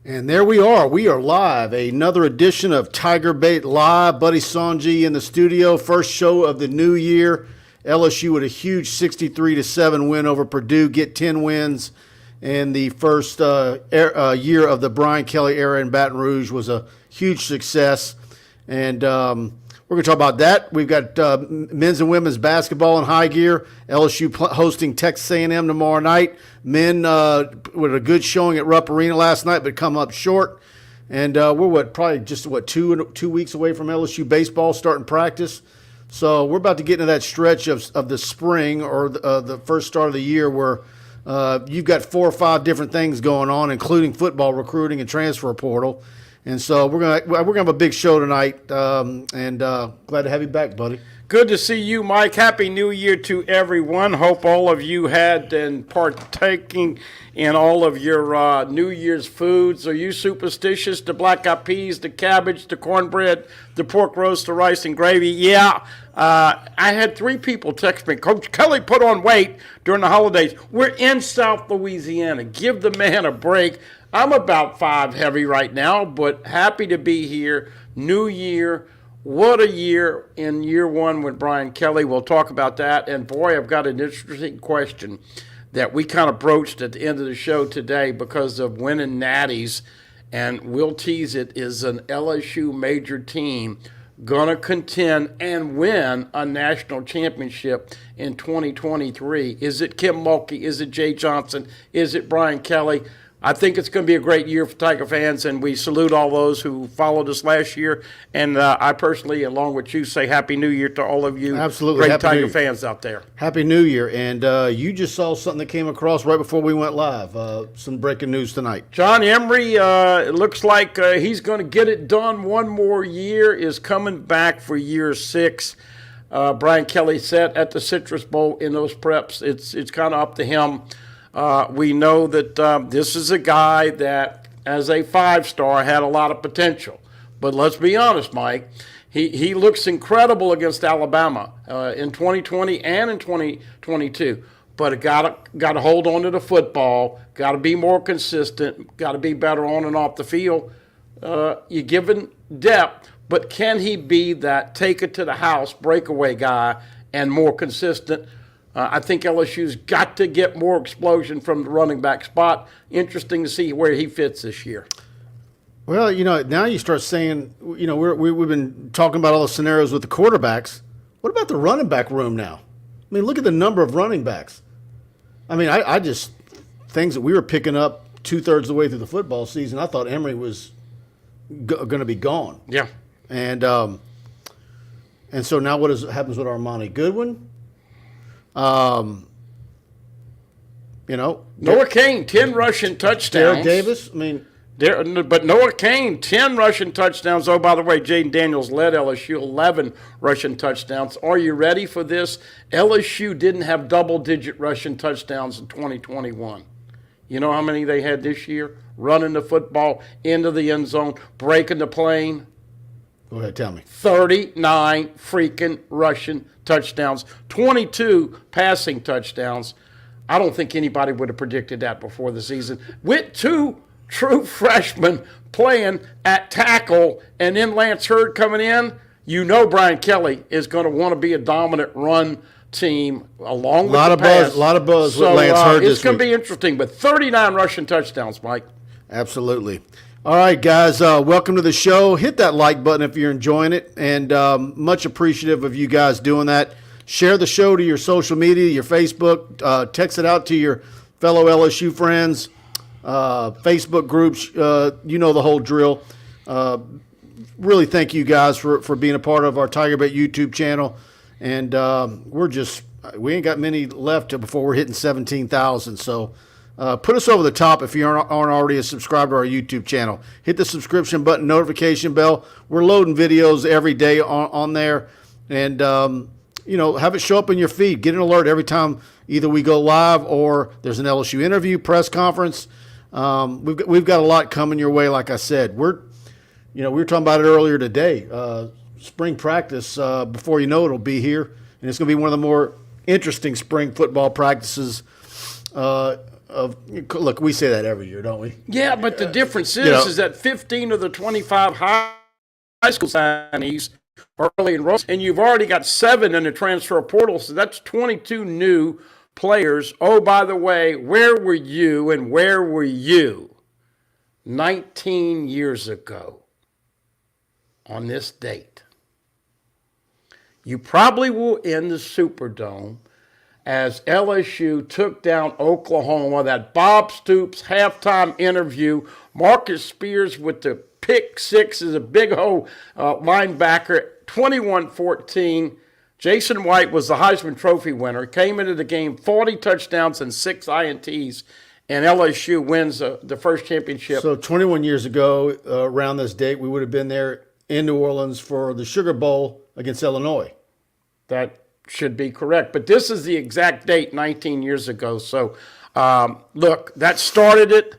And there we are. We are live. Another edition of TigerBait Live. Buddy Songy in the studio. First show of the new year. LSU with a huge 63-7 win over Purdue. Get 10 wins. And the first year of the Brian Kelly era in Baton Rouge was a huge success. And we're going to talk about that. We've got men's and women's basketball in high gear. LSU hosting Texas A&M tomorrow night. Men with a good showing at Rupp Arena last night, but come up short. And we're probably just 2 weeks away from LSU baseball starting practice. So we're about to get into that stretch of the spring or the first start of the year where you've got 4 or 5 different things going on, including football recruiting and transfer portal. And so we're gonna have a big show tonight, and glad to have you back, buddy. Good to see you, Mike. Happy New Year to everyone. Hope all of you had been partaking in all of your New Year's foods. Are you superstitious? The black-eyed peas, the cabbage, the cornbread, the pork roast, the rice and gravy? Yeah. I had 3 people text me, Coach Kelly put on weight during the holidays. We're in South Louisiana. Give the man a break. I'm about 5 heavy right now, but happy to be here. New year. What a year in year 1 with Brian Kelly. We'll talk about that. And, boy, I've got an interesting question that we kind of broached at the end of the show today because of winning natties. And we'll tease it. Is an LSU major team going to contend and win a national championship in 2023? Is it Kim Mulkey? Is it Jay Johnson? Is it Brian Kelly? I think it's going to be a great year for Tiger fans, and we salute all those who followed us last year. And I personally, along with you, say Happy New Year to all of you. Absolutely. Great Tiger fans out there. Happy New Year. And you just saw something that came across right before we went live. Some breaking news tonight. John Emery, it looks like he's going to get it done one more year, is coming back for year 6. Brian Kelly said at the Citrus Bowl in those preps, it's kind of up to him. We know that this is a guy that, as a 5-star, had a lot of potential. But let's be honest, Mike, he looks incredible against Alabama in 2020 and in 2022. But got to hold on to the football, got to be more consistent, got to be better on and off the field. You're given depth, but can he be that take-it-to-the-house breakaway guy and more consistent? I think LSU's got to get more explosion from the running back spot. Interesting to see where he fits this year. Well, now you start saying, we've been talking about all the scenarios with the quarterbacks. What about the running back room now? I mean, look at the number of running backs. I mean, I just, things that we were picking up 2/3 of the way through the football season, I thought Emery was going to be gone. Yeah. And so now happens with Armani Goodwin? Noah Cain, 10 rushing touchdowns. Derek Davis, but Noah Cain, 10 rushing touchdowns. Oh, by the way, Jaden Daniels led LSU, 11 rushing touchdowns. Are you ready for this? LSU didn't have double-digit rushing touchdowns in 2021. You know how many they had this year? Running the football into the end zone, breaking the plane. Go ahead, tell me. 39 freaking rushing touchdowns, 22 passing touchdowns. I don't think anybody would have predicted that before the season. With 2 true freshmen playing at tackle and then Lance Hurd coming in, Brian Kelly is going to want to be a dominant run team along with the pass. A lot of buzz so, with Lance Hurd this week. It's going to be interesting, but 39 rushing touchdowns, Mike. Absolutely. All right, guys, welcome to the show. Hit that like button if you're enjoying it, and much appreciative of you guys doing that. Share the show to your social media, your Facebook. Text it out to your fellow LSU friends, Facebook groups. You know the whole drill. Really thank you guys for being a part of our TigerBait YouTube channel. And we ain't got many left before we're hitting 17,000, so put us over the top if you aren't already a subscriber to our YouTube channel. Hit the subscription button, notification bell. We're loading videos every day on there. And, have it show up in your feed. Get an alert every time either we go live or there's an LSU interview, press conference. We've got a lot coming your way, like I said. We were talking about it earlier today. Spring practice, before you know it, will be here. And it's going to be one of the more interesting spring football practices look, we say that every year, don't we? Yeah, but the difference is that 15 of the 25 high school signees are early enrolled, and you've already got 7 in the transfer portal, so that's 22 new players. Oh, by the way, where were you and where were you 19 years ago on this date? You probably will in the Superdome as LSU took down Oklahoma. That Bob Stoops halftime interview, Marcus Spears with the pick 6 is a big hole linebacker, 21-14. Jason White was the Heisman Trophy winner, came into the game 40 touchdowns and 6 INTs, and LSU wins the first championship. So 21 years ago, around this date, we would have been there in New Orleans for the Sugar Bowl against Illinois. That should be correct. But this is the exact date, 19 years ago. So, look, that started it.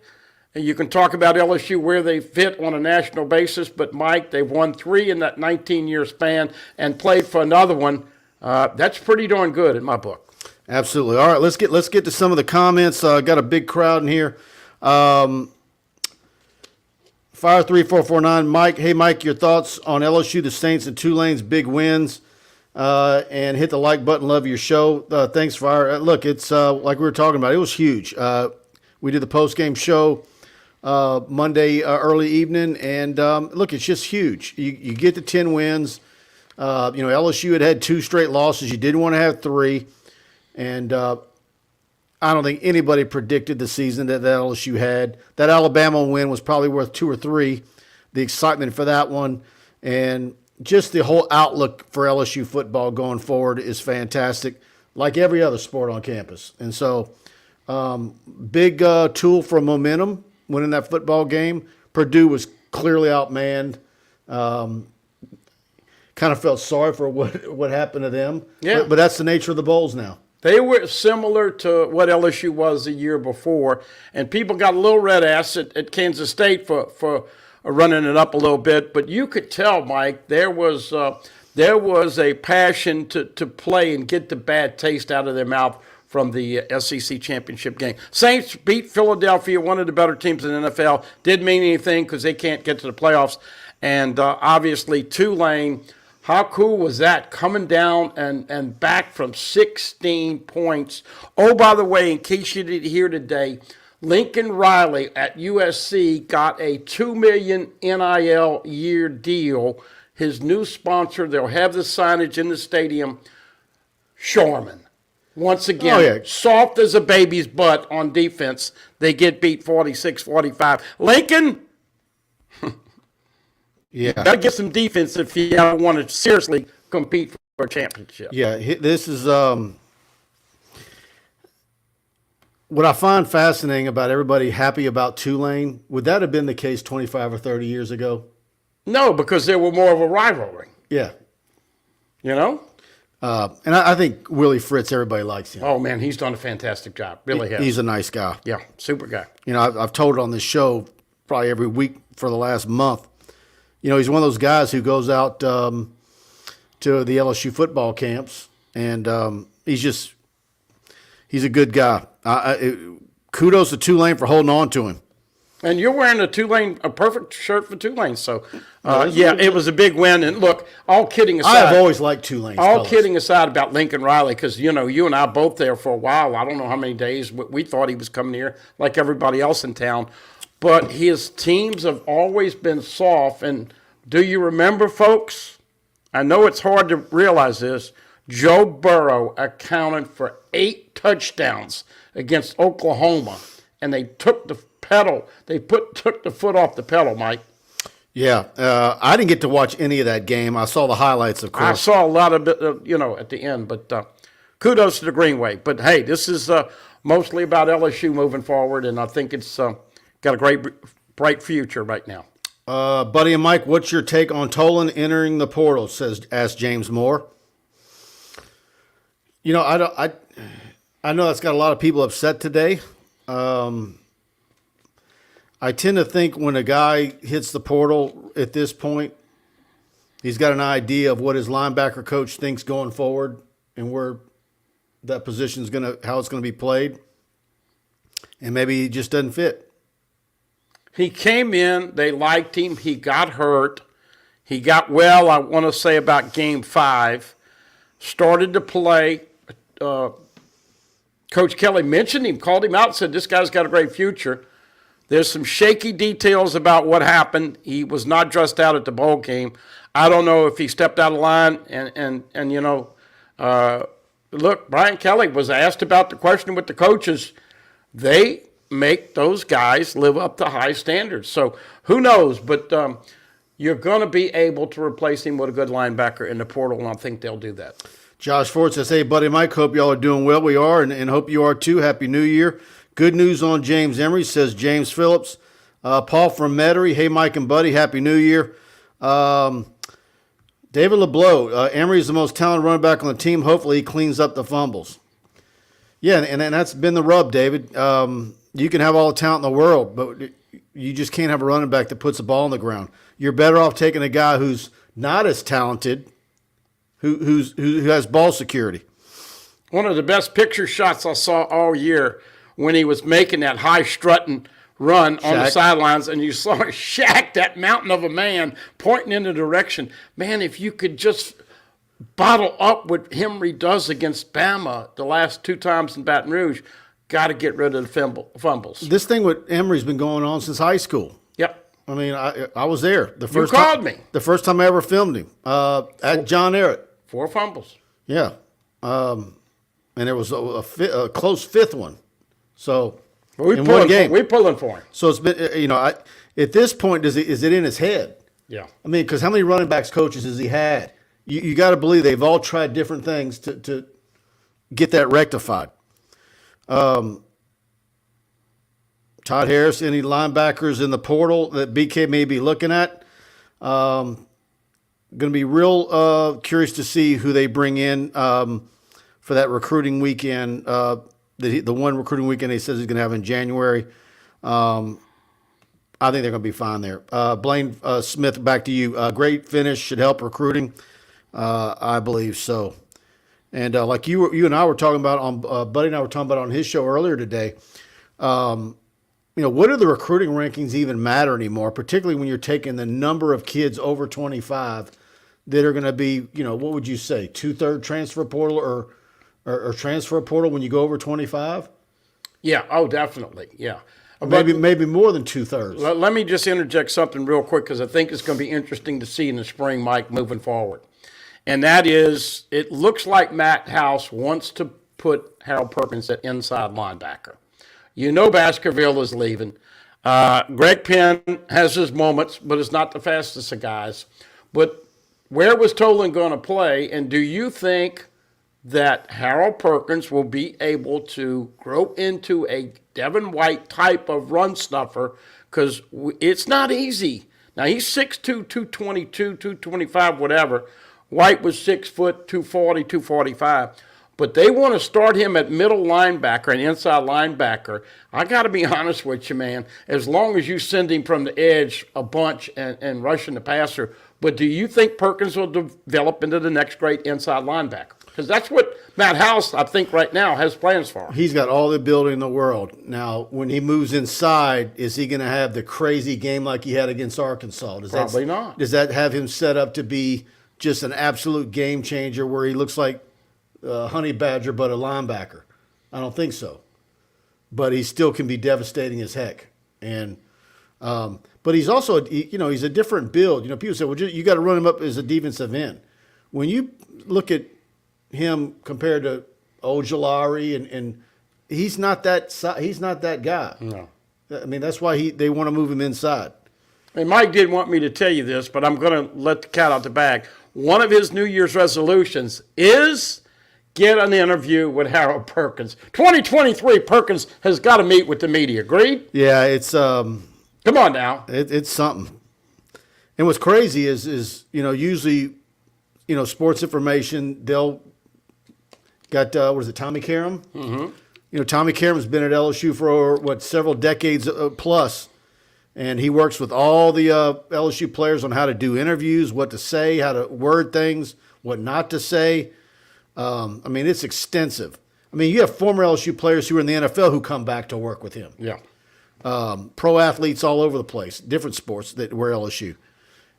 You can talk about LSU where they fit on a national basis, but, Mike, they've won 3 in that 19-year span and played for another one. That's pretty darn good in my book. Absolutely. All right, let's get to some of the comments. Got a big crowd in here. Fire 3449, Mike. Hey, Mike, your thoughts on LSU, the Saints, and Tulane's big wins? And hit the like button. Love your show. Thanks, Fire. Look, it's like we were talking about. It was huge. We did the post-game show Monday early evening, and look, it's just huge. You get to 10 wins. LSU had 2 straight losses. You didn't want to have 3, and I don't think anybody predicted the season that LSU had. That Alabama win was probably worth 2 or 3. The excitement for that one, and just the whole outlook for LSU football going forward is fantastic, like every other sport on campus. And so, big tool for momentum winning that football game. Purdue was clearly outmanned. Kind of felt sorry for what happened to them. Yeah. But that's the nature of the bowls now. They were similar to what LSU was the year before, and people got a little red ass at Kansas State for running it up a little bit. But you could tell, Mike, there was a passion to play and get the bad taste out of their mouth from the SEC championship game. Saints beat Philadelphia, one of the better teams in the NFL. Didn't mean anything because they can't get to the playoffs. And obviously Tulane, how cool was that, coming down and back from 16 points. Oh, by the way, in case you didn't hear today, Lincoln Riley at USC got a $2 million NIL year deal. His new sponsor, they'll have the signage in the stadium, Sharman. Once again, soft as a baby's butt on defense. They get beat 46-45. Lincoln, got to get some defense if you want to seriously compete for a championship. Yeah, this is what I find fascinating about everybody happy about Tulane. Would that have been the case 25 or 30 years ago? No, because they were more of a rivalry. Yeah. You know? And I think Willie Fritz, everybody likes him. Oh, man, he's done a fantastic job. Really has. He's a nice guy. Yeah, super guy. You know, I've told it on this show probably every week for the last month. You know, he's one of those guys who goes out to the LSU football camps, and he's a good guy. Kudos to Tulane for holding on to him. And you're wearing a perfect shirt for Tulane. So, it was a big win. And look, all kidding aside. I've always liked Tulane. All kidding aside about Lincoln Riley, because, you and I both there for a while. I don't know how many days we thought he was coming here like everybody else in town. But his teams have always been soft. And do you remember, folks? I know it's hard to realize this. Joe Burrow accounted for 8 touchdowns against Oklahoma, and they took the pedal. They took the foot off the pedal, Mike. Yeah, I didn't get to watch any of that game. I saw the highlights, of course. I saw a lot of it, at the end. But kudos to the Greenway. But hey, this is mostly about LSU moving forward, and I think it's got a great, bright future right now. Buddy and Mike, what's your take on Tolan entering the portal? Asked James Moore. You know, I know that's got a lot of people upset today. I tend to think when a guy hits the portal at this point, he's got an idea of what his linebacker coach thinks going forward and where that position is how it's going to be played. and maybe he just doesn't fit. He came in, they liked him, he got hurt. He got well, I want to say, about game 5. Started to play. Coach Kelly mentioned him, called him out, and said, this guy's got a great future. There's some shaky details about what happened. He was not dressed out at the bowl game. I don't know if he stepped out of line. And you know, look, Brian Kelly was asked about the question with the coaches. They make those guys live up to high standards. So who knows? But you're going to be able to replace him with a good linebacker in the portal, and I think they'll do that. Josh Ford says, hey, Buddy Mike, hope y'all are doing well. We are, and hope you are too. Happy New Year. Good news on James Emery, says James Phillips. Paul from Metairie, hey, Mike and Buddy, Happy New Year. David LeBleau, Emery is the most talented running back on the team. Hopefully he cleans up the fumbles. Yeah, and that's been the rub, David. You can have all the talent in the world, but you just can't have a running back that puts the ball on the ground. You're better off taking a guy who's not as talented, who has ball security. One of the best picture shots I saw all year when he was making that high strutting run on the sidelines, and you saw Shaq, that mountain of a man, pointing in the direction. Man, if you could just bottle up what Emery does against Bama the last 2 times in Baton Rouge, got to get rid of the fumbles. This thing with Emery's been going on since high school. Yep. I mean, I was there. You called me. The first time I ever filmed him at John Ehret. 4 fumbles. Yeah. And there was a close 5th one. So in one game. We're pulling for him. So it's been, at this point, is it in his head? Yeah. I mean, because how many running backs coaches has he had? You got to believe they've all tried different things to get that rectified. Todd Harris, any linebackers in the portal that BK may be looking at? Going to be real curious to see who they bring in for that recruiting weekend. The one recruiting weekend he says he's going to have in January. I think they're going to be fine there. Blaine Smith, back to you. Great finish, should help recruiting. I believe so. And like you and I were talking about Buddy and I were talking about on his show earlier today. What do the recruiting rankings even matter anymore? Particularly when you're taking the number of kids over 25 that are going to be, what would you say, 2/3 transfer portal or transfer portal when you go over 25? Yeah. Oh, definitely. Yeah. Maybe more than 2/3. Let me just interject something real quick because I think it's going to be interesting to see in the spring, Mike, moving forward. And that is, it looks like Matt House wants to put Harold Perkins at inside linebacker. Baskerville is leaving. Greg Penn has his moments, but is not the fastest of guys. But where was Tolan going to play? And do you think that Harold Perkins will be able to grow into a Devin White type of run stuffer? Because it's not easy. Now, he's 6'2", 222, 225, whatever. White was 6 foot, 240, 245. But they want to start him at middle linebacker and inside linebacker. I got to be honest with you, man. As long as you send him from the edge a bunch and rushing the passer. But do you think Perkins will develop into the next great inside linebacker? Because that's what Matt House, I think, right now has plans for him. He's got all the ability in the world. Now, when he moves inside, is he going to have the crazy game like he had against Arkansas? Probably not. Does that have him set up to be just an absolute game changer where he looks like Honey Badger but a linebacker? I don't think so. But he still can be devastating as heck. And but he's also, he's a different build. People say, well, you got to run him up as a defensive end. When you look at him compared to Ojulari, and he's not that guy. No. I mean, that's why they want to move him inside. And Mike didn't want me to tell you this, but I'm going to let the cat out the bag. One of his New Year's resolutions is get an interview with Harold Perkins. 2023, Perkins has got to meet with the media. Agreed? Yeah, it's come on now. It's something. And what's crazy is usually sports information, they'll got Tommy Karam? Mm-hmm. Tommy Karam's been at LSU for several decades plus. And he works with all the LSU players on how to do interviews, what to say, how to word things, what not to say. It's extensive. I mean, you have former LSU players who are in the NFL who come back to work with him. Yeah. Pro athletes all over the place, different sports that were LSU.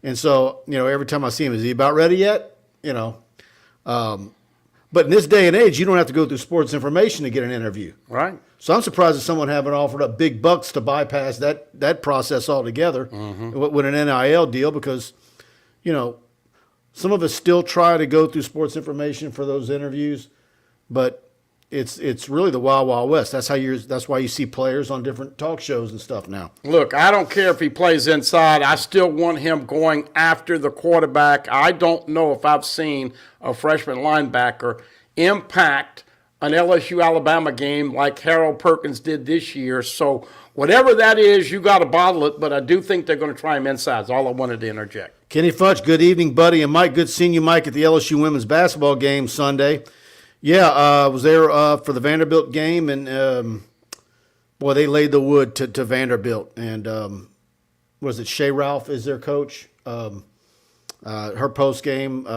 And so, every time I see him, is he about ready yet? But in this day and age, you don't have to go through sports information to get an interview. Right. So I'm surprised that someone haven't offered up big bucks to bypass that process altogether with an NIL deal because, some of us still try to go through sports information for those interviews, but it's really the Wild Wild West. That's why you see players on different talk shows and stuff now. Look, I don't care if he plays inside. I still want him going after the quarterback. I don't know if I've seen a freshman linebacker impact an LSU-Alabama game like Harold Perkins did this year. So whatever that is, you got to bottle it, but I do think they're going to try him inside. That's all I wanted to interject. Kenny Futch, good evening, buddy. And Mike, good seeing you, Mike, at the LSU women's basketball game Sunday. Yeah, I was there for the Vanderbilt game, and, they laid the wood to Vanderbilt. And was it Shea Ralph is their coach? Her post-game,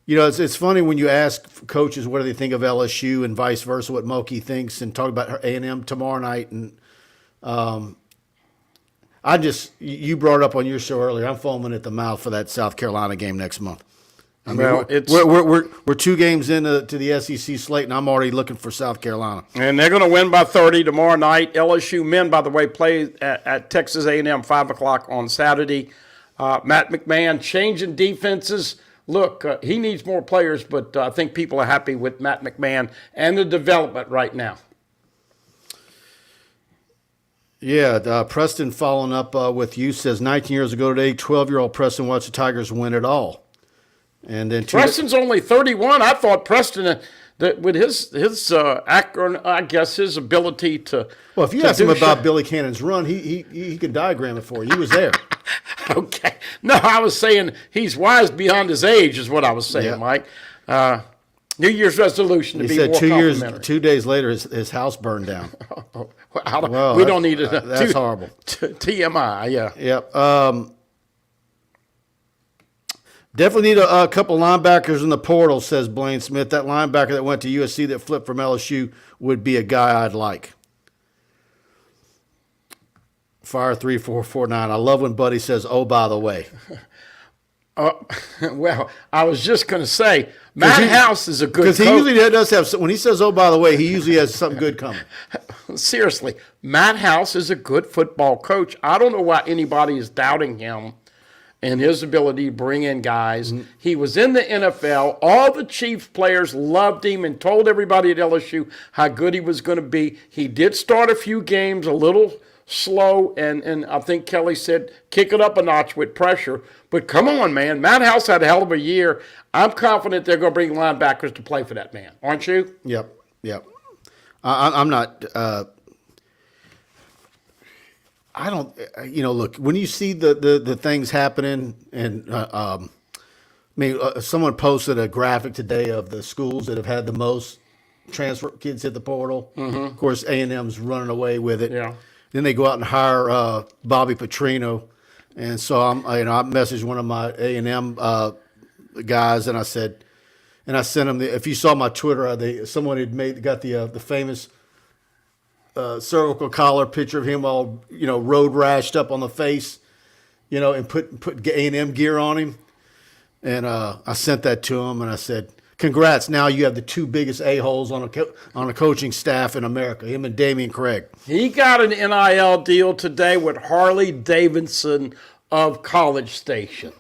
it's funny when you ask coaches what do they think of LSU and vice versa, what Moki thinks, and talk about her A&M tomorrow night. And you brought it up on your show earlier. I'm foaming at the mouth for that South Carolina game next month. I mean, we're 2 games into the SEC slate, and I'm already looking for South Carolina. And they're going to win by 30 tomorrow night. LSU men, by the way, play at Texas A&M 5 o'clock on Saturday. Matt McMahon changing defenses. Look, he needs more players, but I think people are happy with Matt McMahon and the development right now. Yeah, Preston following up with you says 19 years ago today, 12-year-old Preston watched the Tigers win it all. And then Preston's only 31. I thought Preston, that with his I guess his ability to. Well, if you ask him about Billy Cannon's run, he could diagram it for you. He was there. Okay. No, I was saying he's wise beyond his age, is what I was saying, Mike. New Year's resolution to be more complimentary. 2 days later, his house burned down. We don't need it. That's horrible. TMI, yeah. Yep. Definitely need a couple linebackers in the portal, says Blaine Smith. That linebacker that went to USC that flipped from LSU would be a guy I'd like. Fire 3449. I love when Buddy says, "Oh, by the way." Well, I was just going to say, Matt House is a good coach. Because he usually does have, when he says, "Oh, by the way," he usually has something good coming. Seriously, Matt House is a good football coach. I don't know why anybody is doubting him and his ability to bring in guys. Mm-hmm. He was in the NFL. All the Chiefs players loved him and told everybody at LSU how good he was going to be. He did start a few games a little slow, and I think Kelly said kick it up a notch with pressure. But come on, man. Matt House had a hell of a year. I'm confident they're going to bring linebackers to play for that man. Aren't you? Yep. I'm not I don't, look, when you see the things happening, and someone posted a graphic today of the schools that have had the most transfer kids hit the portal. Mm-hmm. Of course, A&M's running away with it. Yeah. Then they go out and hire Bobby Petrino, and so I messaged one of my A&M guys, and I said, and I sent him if you saw my Twitter, someone had got the famous cervical collar picture of him all, road rashed up on the face, and put A&M gear on him. And I sent that to him, and I said, congrats, now you have the 2 biggest a-holes on a coaching staff in America, him and Damian Craig. He got an NIL deal today with Harley Davidson of College Station.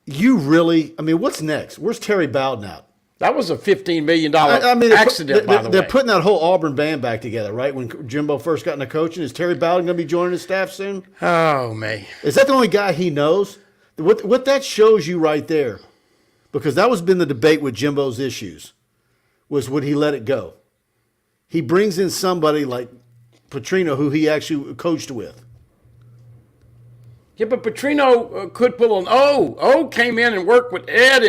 What's next? Where's Terry Bowden out? That was a $15 million accident, by the way. They're putting that whole Auburn band back together, right? When Jimbo first got into coaching, is Terry Bowden going to be joining his staff soon? Oh, man. Is that the only guy he knows? What that shows you right there, because that was been the debate with Jimbo's issues, was would he let it go? He brings in somebody like Petrino, who he actually coached with. Yeah, but Petrino could pull an O came in and worked with Ed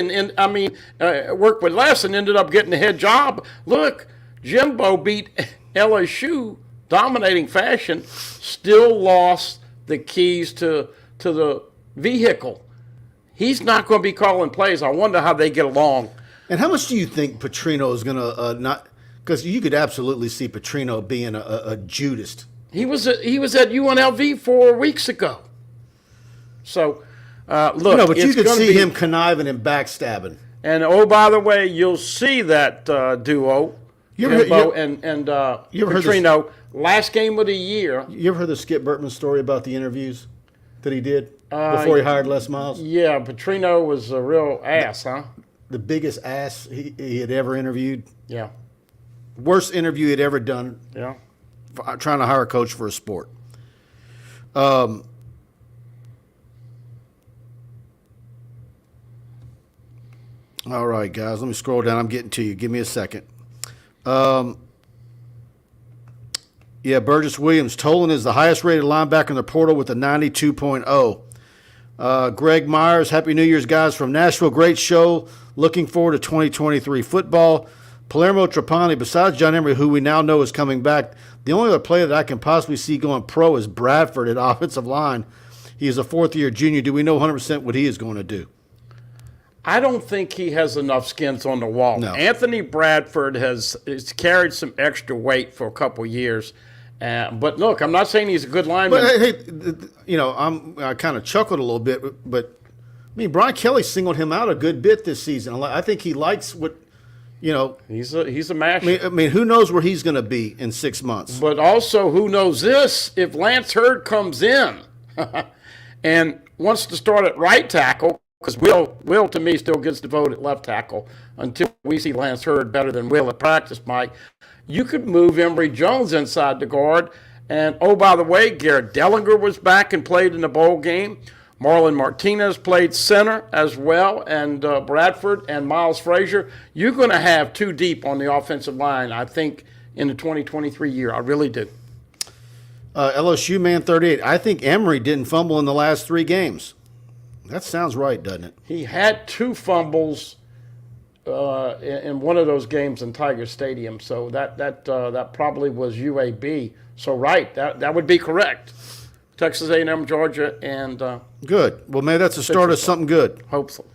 worked with Les and ended up getting the head job. Look, Jimbo beat LSU, dominating fashion, still lost the keys to the vehicle. he's not going to be calling plays. I wonder how they get along. And how much do you think Petrino is going to not? Because you could absolutely see Petrino being a Judas. He was at UNLV 4 weeks ago. So, look, No, but you it's could gonna see be, him conniving and backstabbing. And oh, by the way, you'll see that duo, Jimbo and you ever heard Petrino, last game of the year. You ever heard the Skip Burtman story about the interviews that he did before he hired Les Miles? Yeah, Petrino was a real ass, huh? The biggest ass he had ever interviewed. Yeah. Worst interview he'd ever done. Yeah. Trying to hire a coach for a sport. All right, guys, let me scroll down. I'm getting to you. Give me a second. Yeah, Burgess Williams. Tolan is the highest rated linebacker in the portal with a 92.0. Greg Myers, Happy New Year's, guys, from Nashville. Great show. Looking forward to 2023 football. Palermo Trapani, besides John Emery, who we now know is coming back, the only other player that I can possibly see going pro is Bradford at offensive line. He is a fourth-year junior. Do we know 100% what he is going to do? I don't think he has enough skins on the wall. No. Anthony Bradford has carried some extra weight for a couple years. But look, I'm not saying he's a good lineman. But hey, I kind of chuckled a little bit, but I mean, Brian Kelly singled him out a good bit this season. I think he likes what, He's a mash. I mean, who knows where he's going to be in 6 months? But also, who knows this? If Lance Hurd comes in and wants to start at right tackle, because Will to me still gets the vote at left tackle until we see Lance Hurd better than Will at practice, Mike. You could move Emery Jones inside the guard. And, oh, by the way, Garrett Dellinger was back and played in the bowl game. Marlon Martinez played center as well, and Bradford and Miles Frazier. You're going to have two deep on the offensive line, I think, in the 2023 year. I really do. LSU man 38. I think Emery didn't fumble in the last 3 games. That sounds right, doesn't it? He had 2 fumbles in one of those games in Tiger Stadium, so that probably was UAB. So right, that would be correct. Texas A&M, Georgia, and good. Well, maybe that's a start of something good. Hopefully.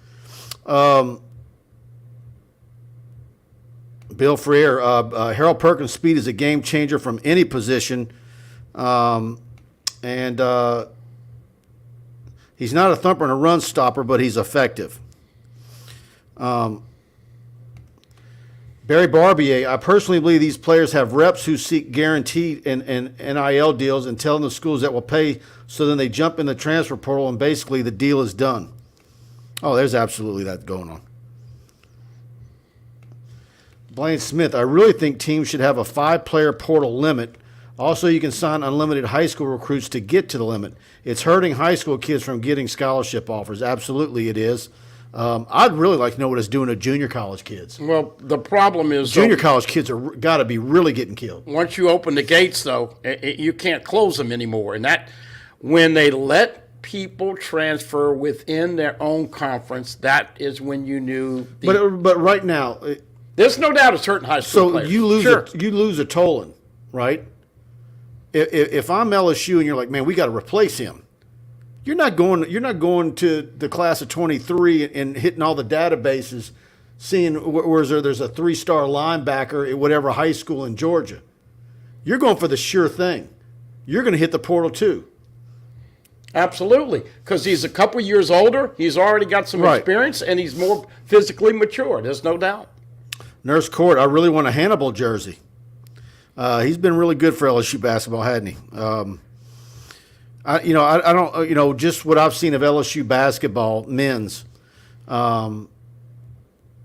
Bill Freer, Harold Perkins' speed is a game changer from any position, and he's not a thumper and a run stopper, but he's effective. Barry Barbier, I personally believe these players have reps who seek guaranteed and NIL deals and telling the schools that will pay, so then they jump in the transfer portal and basically the deal is done. Oh, there's absolutely that going on. Blaine Smith, I really think teams should have a 5-player portal limit. Also, you can sign unlimited high school recruits to get to the limit. It's hurting high school kids from getting scholarship offers. Absolutely it is. I'd really like to know what it's doing to junior college kids. Well, the problem is Junior college kids are got to be really getting killed. once you open the gates, though, you can't close them anymore. And that, when they let people transfer within their own conference, that is when you knew. But right now, There's no doubt it's hurting high school so players. you lose Sure. you lose a Tolan, right? If I'm LSU and you're like, man, we got to replace him. You're not going to the class of 23 and hitting all the databases, seeing where there's a 3-star linebacker at whatever high school in Georgia. You're going for the sure thing. You're going to hit the portal too. Absolutely, because he's a couple years older. He's already got some Right. experience, and he's more physically mature. There's no doubt. Nurse Court, I really want a Hannibal jersey. He's been really good for LSU basketball, hadn't he? I don't, just what I've seen of LSU basketball, men's, I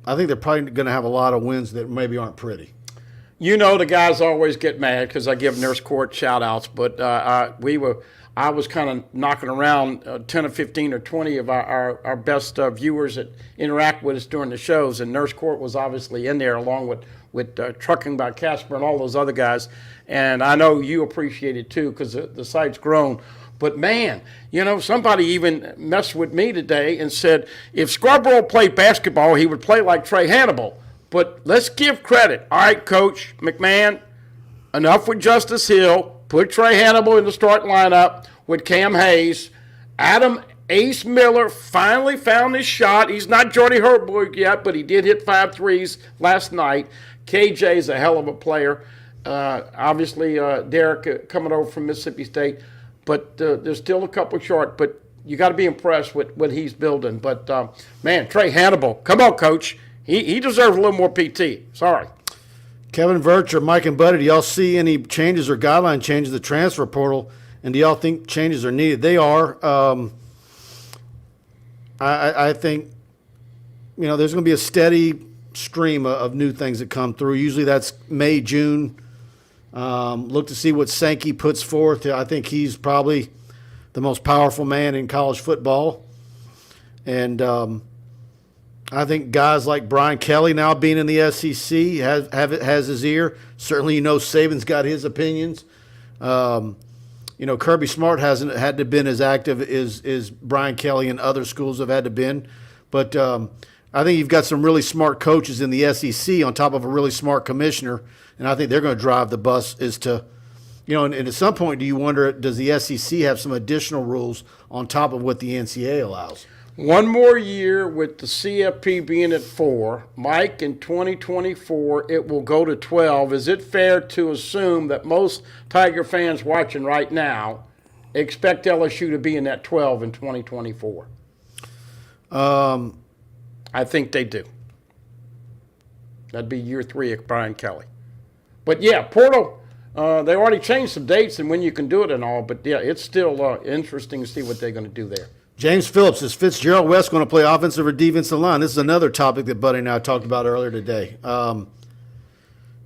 think they're probably going to have a lot of wins that maybe aren't pretty. The guys always get mad because I give Nurse Court shout-outs, but I was kind of knocking around 10 or 15 or 20 of our best viewers that interact with us during the shows, and Nurse Court was obviously in there along with Trucking by Casper and all those other guys, and I know you appreciate it too because the site's grown. But, man, somebody even messed with me today and said if Scarborough played basketball, he would play like Trey Hannibal. But let's give credit. All right, Coach McMahon, enough with Justice Hill. Put Trey Hannibal in the starting lineup with Cam Hayes. Adam Ace Miller finally found his shot. He's not Jordy Herberg yet, but he did hit 5 threes last night. KJ's a hell of a player. Obviously, Derek coming over from Mississippi State, but there's still a couple short. But you got to be impressed with what he's building. But, man, Trey Hannibal, come on, Coach. He deserves a little more PT. Sorry. Kevin Vircher, Mike and Buddy, do y'all see any changes or guideline changes to the transfer portal, and do y'all think changes are needed? They are. I think, there's going to be a steady stream of new things that come through. Usually that's May, June. Look to see what Sankey puts forth. I think he's probably the most powerful man in college football. And I think guys like Brian Kelly now being in the SEC has his ear. Certainly, Saban's got his opinions. Kirby Smart hasn't had to been as active as Brian Kelly and other schools have had to been. But I think you've got some really smart coaches in the SEC on top of a really smart commissioner, and I think they're going to drive the bus as to, and at some point do you wonder, does the SEC have some additional rules on top of what the NCAA allows? One more year with the CFP being at 4. Mike, in 2024, it will go to 12. Is it fair to assume that most Tiger fans watching right now expect LSU to be in that 12 in 2024? I think they do. That'd be year 3 of Brian Kelly. But, yeah, portal, they already changed some dates and when you can do it and all. But, yeah, it's still interesting to see what they're going to do there. James Phillips, is Fitzgerald West going to play offensive or defensive line? This is another topic that Buddy and I talked about earlier today.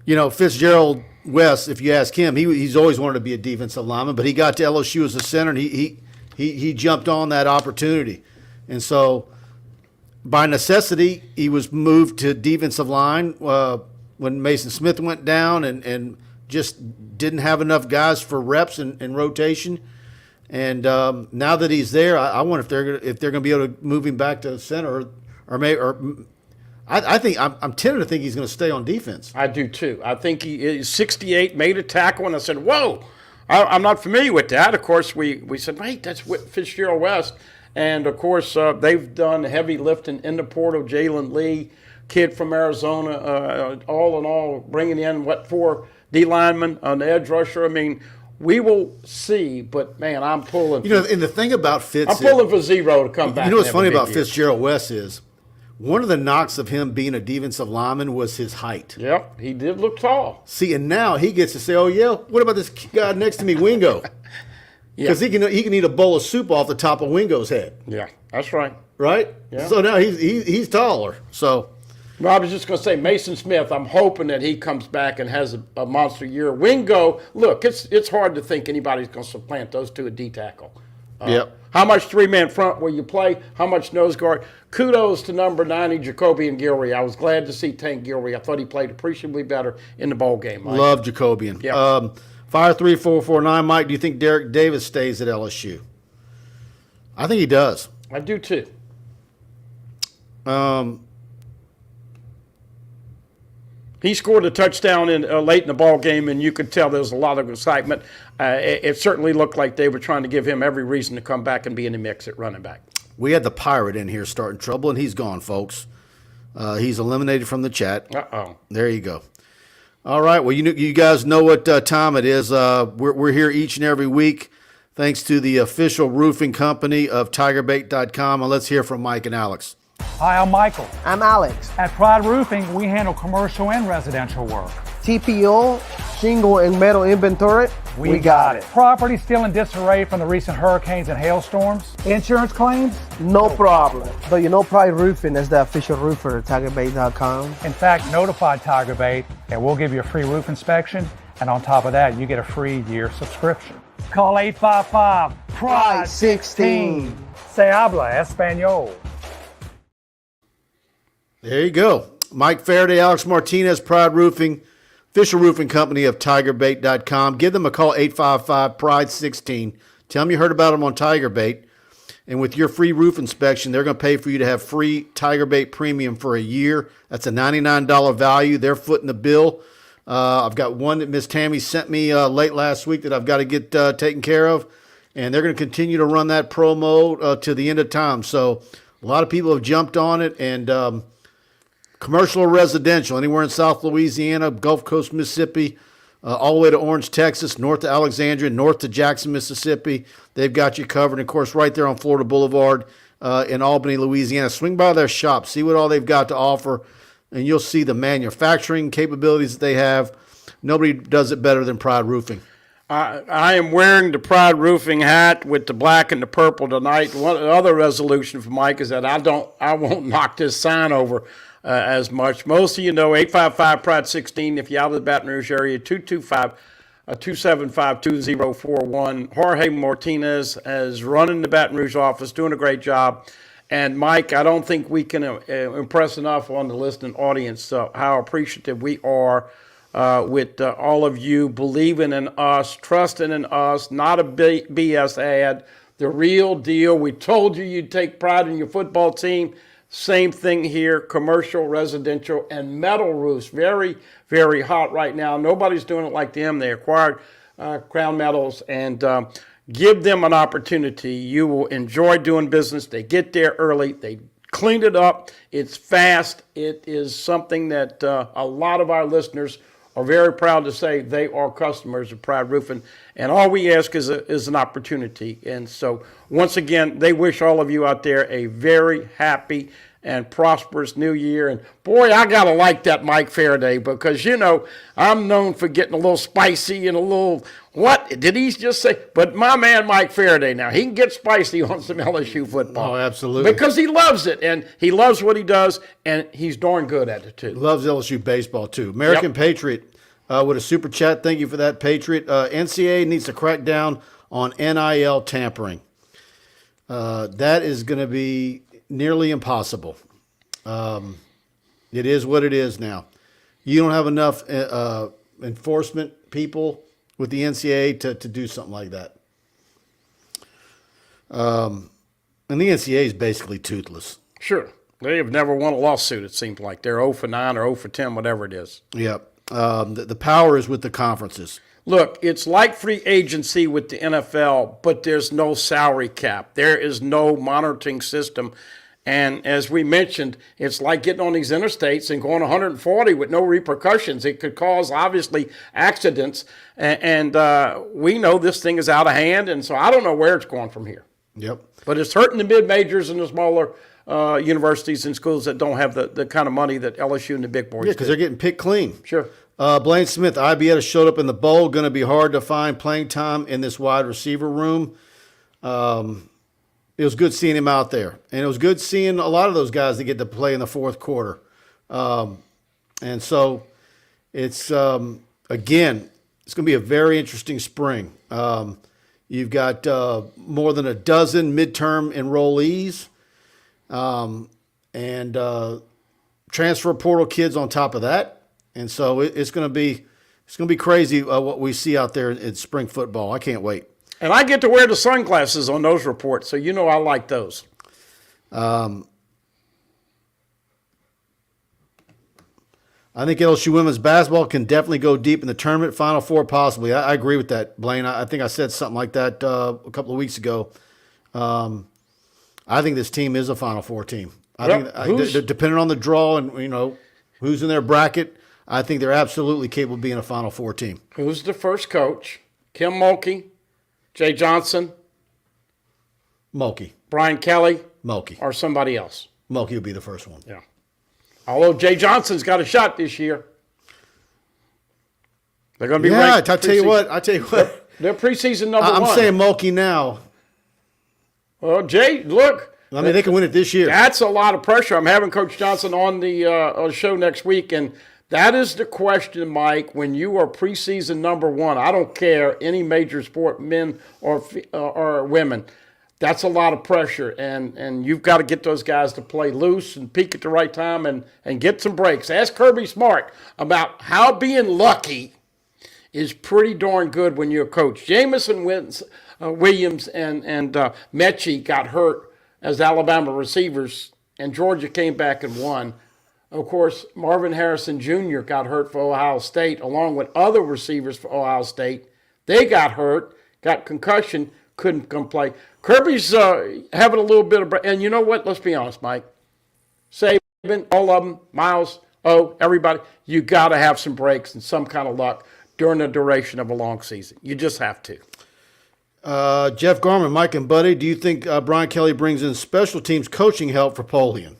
Fitzgerald West, if you ask him, he's always wanted to be a defensive lineman, but he got to LSU as a center, and he jumped on that opportunity. And so by necessity, he was moved to defensive line when Mason Smith went down and just didn't have enough guys for reps and rotation. And now that he's there, I wonder if they're going to be able to move him back to center, I think I'm tempted to think he's going to stay on defense. I do too. I think he is 68, made a tackle, and I said, "Whoa, I'm not familiar with that." Of course, we said, "Wait, that's Fitzgerald West," and of course they've done heavy lifting in the portal. Jalen Lee, kid from Arizona, all in all, bringing in 4 D linemen, an edge rusher. I mean. We will see, but, man, I'm pulling. And the thing about Fitz. I'm pulling for 0 to come back. What's funny about Fitzgerald West is one of the knocks of him being a defensive lineman was his height. Yep, he did look tall. See, and now he gets to say, oh, yeah, what about this guy next to me, Wingo? Because he can eat a bowl of soup off the top of Wingo's head. Yeah, that's right. Right? Yeah. So now he's taller. So. Well, I was just going to say, Mason Smith, I'm hoping that he comes back and has a monster year. Wingo, look, it's hard to think anybody's going to supplant those two at D-tackle. Yep. How much 3-man front will you play? How much nose guard? Kudos to number 90, Jacobian Gilrery. I was glad to see Tank Gilrery. I thought he played appreciably better in the bowl game. Mike. Love Jacobian. Yeah. Fire 3449, Mike, do you think Derek Davis stays at LSU? I think he does. I do too. He scored a touchdown late in the ball game, and you could tell there was a lot of excitement. It certainly looked like they were trying to give him every reason to come back and be in the mix at running back. We had the Pirate in here starting trouble, and he's gone, folks. He's eliminated from the chat. Uh-oh. There you go. All right. Well, you guys know what time it is. We're here each and every week, thanks to the official roofing company of TigerBait.com. And let's hear from Mike and Alex. Hi, I'm Michael. I'm Alex. At Pride Roofing, we handle commercial and residential work. TPO, shingle, and metal inventory. We got it. Property still in disarray from the recent hurricanes and hailstorms. Insurance claims? No problem. So Pride Roofing is the official roofer at TigerBait.com. In fact, notify TigerBait, and we'll give you a free roof inspection. And on top of that, you get a free year subscription. Call 855-PRIDE-16. Se habla español. There you go. Mike Faraday, Alex Martinez, Pride Roofing, official roofing company of TigerBait.com. Give them a call, 855-PRIDE-16. Tell them you heard about them on TigerBait. And with your free roof inspection, they're going to pay for you to have free TigerBait Premium for a year. That's a $99 value. They're footing the bill. I've got one that Miss Tammy sent me late last week that I've got to get taken care of. and they're going to continue to run that promo to the end of time. So a lot of people have jumped on it, and commercial or residential, anywhere in South Louisiana, Gulf Coast, Mississippi, all the way to Orange, Texas, north to Alexandria, north to Jackson, Mississippi. They've got you covered. And of course, right there on Florida Boulevard in Albany, Louisiana. Swing by their shop, see what all they've got to offer, and you'll see the manufacturing capabilities that they have. Nobody does it better than Pride Roofing. I am wearing the Pride Roofing hat with the black and the purple tonight. One other resolution for Mike is that I won't knock this sign over as much. Most of you know 855-PRIDE-16 if you're out of the Baton Rouge area, 225-275-2041. Jorge Martinez is running the Baton Rouge office, doing a great job. And Mike, I don't think we can impress enough on the listening audience how appreciative we are with all of you believing in us, trusting in us, not a BS ad, the real deal. We told you you'd take pride in your football team. Same thing here, commercial, residential, and metal roofs. Very, very hot right now. Nobody's doing it like them. They acquired Crown Metals, and give them an opportunity. You will enjoy doing business. They get there early. They cleaned it up. It's fast. It is something that a lot of our listeners are very proud to say they are customers of Pride Roofing. And all we ask is an opportunity. And so, once again, they wish all of you out there a very happy and prosperous new year. And boy, I got to like that Mike Faraday, because, you know, I'm known for getting a little spicy and a little, what did he just say? But my man Mike Faraday, now, he can get spicy on some LSU football. Oh, absolutely. Because he loves it, and he loves what he does, and he's darn good at it, too. Loves LSU baseball, too. American Patriot with a super chat. Thank you for that, Patriot. NCAA needs to crack down on NIL tampering. That is going to be nearly impossible. It is what it is now. You don't have enough enforcement people with the NCAA to do something like that. And the NCAA is basically toothless. Sure. They have never won a lawsuit, it seems like. They're 0 for 9 or 0 for 10, whatever it is. Yep. The power is with the conferences. Look, it's like free agency with the NFL, but there's no salary cap. There is no monitoring system. And as we mentioned, it's like getting on these interstates and going 140 with no repercussions. It could cause, obviously, accidents. And we know this thing is out of hand, and so I don't know where it's going from here. Yep. But it's hurting the mid-majors and the smaller universities and schools that don't have the kind of money that LSU and the big boys do. Yeah, because they're getting picked clean. Sure. Blaine Smith, Ibieta showed up in the bowl. Going to be hard to find playing time in this wide receiver room. It was good seeing him out there. And it was good seeing a lot of those guys that get to play in the fourth quarter. And so it's, again, it's going to be a very interesting spring. You've got more than a dozen midterm enrollees and transfer portal kids on top of that. And so it's going to be crazy what we see out there in spring football. I can't wait. And I get to wear the sunglasses on those reports, so you know I like those. I think LSU women's basketball can definitely go deep in the tournament, Final Four possibly. I agree with that, Blaine. I think I said something like that a couple of weeks ago. I think this team is a Final Four team. Depending on the draw and who's in their bracket, I think they're absolutely capable of being a Final Four team. Who's the first coach? Kim Mulkey, Jay Johnson, Mulkey, Brian Kelly, Mulkey, or somebody else? Mulkey would be the first one. Yeah. Although Jay Johnson's got a shot this year. They're going to be ranked. I tell you what. They're preseason number one. I'm saying Mulkey now. Well, Jay, look. I mean, they can win it this year. That's a lot of pressure. I'm having Coach Johnson on the show next week, and that is the question, Mike. When you are preseason number one, I don't care any major sport, men or women. That's a lot of pressure, and you've got to get those guys to play loose and peak at the right time and get some breaks. Ask Kirby Smart about how being lucky is pretty darn good when you're a coach. Jamison Williams and Mechie got hurt as Alabama receivers, and Georgia came back and won. Of course, Marvin Harrison Jr. got hurt for Ohio State, along with other receivers for Ohio State. They got hurt, got concussion, couldn't come play. Kirby's having a little bit of break. And you know what? Let's be honest, Mike. Saban, all of them, Miles, everybody, you got to have some breaks and some kind of luck during the duration of a long season. You just have to. Jeff Garman, Mike and Buddy, do you think Brian Kelly brings in special teams coaching help for Polian?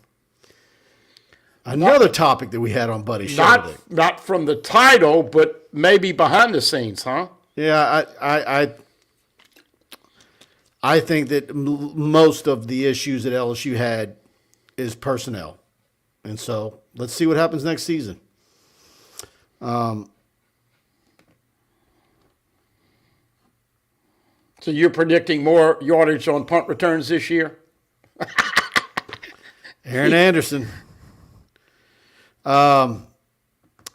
Another topic that we had on Buddy's show today. Not from the title, but maybe behind the scenes, huh? Yeah, I think that most of the issues that LSU had is personnel. And so let's see what happens next season. So you're predicting more yardage on punt returns this year? Aaron Anderson. There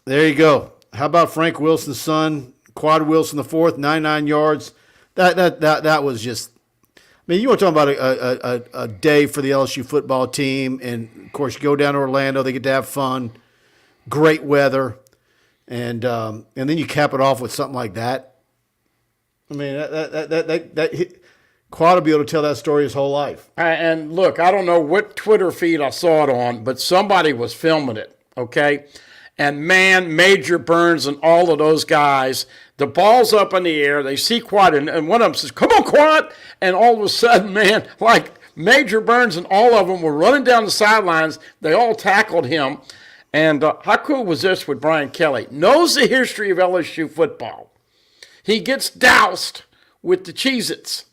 you go. How about Frank Wilson's son, Quad Wilson the fourth, 99 yards? That was just. I mean, you want to talk about a day for the LSU football team, and of course you go down to Orlando, they get to have fun, great weather, and then you cap it off with something like that. I mean, that Quad will be able to tell that story his whole life. And look, I don't know what Twitter feed I saw it on, but somebody was filming it, okay? And man, Major Burns and all of those guys, the ball's up in the air. They see Quad, and one of them says, "Come on, Quad!" And all of a sudden, man, like Major Burns and all of them were running down the sidelines. They all tackled him. And how cool was this with Brian Kelly? Knows the history of LSU football. He gets doused with the Cheez-Its.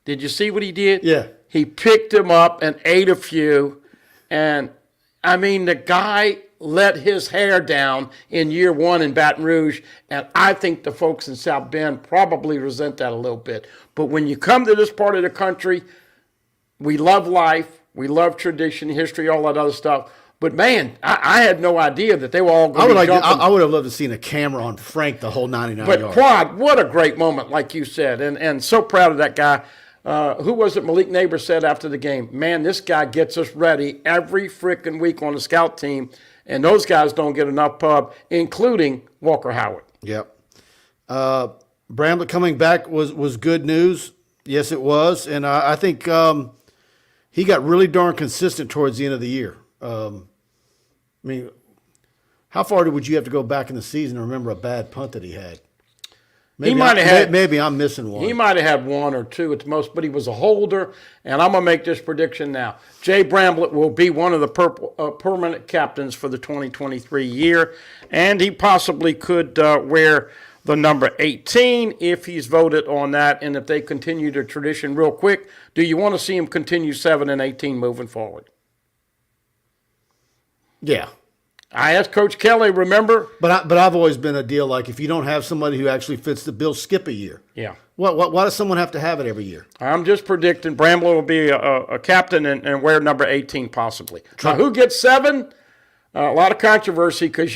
Did you see what he did? Yeah. He picked him up and ate a few. And, I mean, the guy let his hair down in year one in Baton Rouge, and I think the folks in South Bend probably resent that a little bit. But when you come to this part of the country, we love life, we love tradition, history, all that other stuff. But, man, I had no idea that they were all going to be jumping. I would have loved to seen a camera on Frank the whole 99 yards. But Quad, what a great moment, like you said, and so proud of that guy. Who was it Malik Neighbor said after the game? Man, this guy gets us ready every freaking week on the scout team, and those guys don't get enough pub, including Walker Howard. Yep. Bramlett coming back was good news. Yes, it was. And I think he got really darn consistent towards the end of the year. I mean, how far would you have to go back in the season to remember a bad punt that he had? Maybe I'm missing one. He might have had one or two at the most, but he was a holder, and I'm going to make this prediction now. Jay Bramlett will be one of the permanent captains for the 2023 year, and he possibly could wear the number 18 if he's voted on that, and if they continue the tradition real quick. Do you want to see him continue 7 and 18 moving forward? Yeah. I asked Coach Kelly, remember? But I've always been a deal like if you don't have somebody who actually fits the bill, skip a year. Yeah. Why does someone have to have it every year? I'm just predicting Bramlett will be a captain and wear number 18 possibly. Now, who gets 7? A lot of controversy because,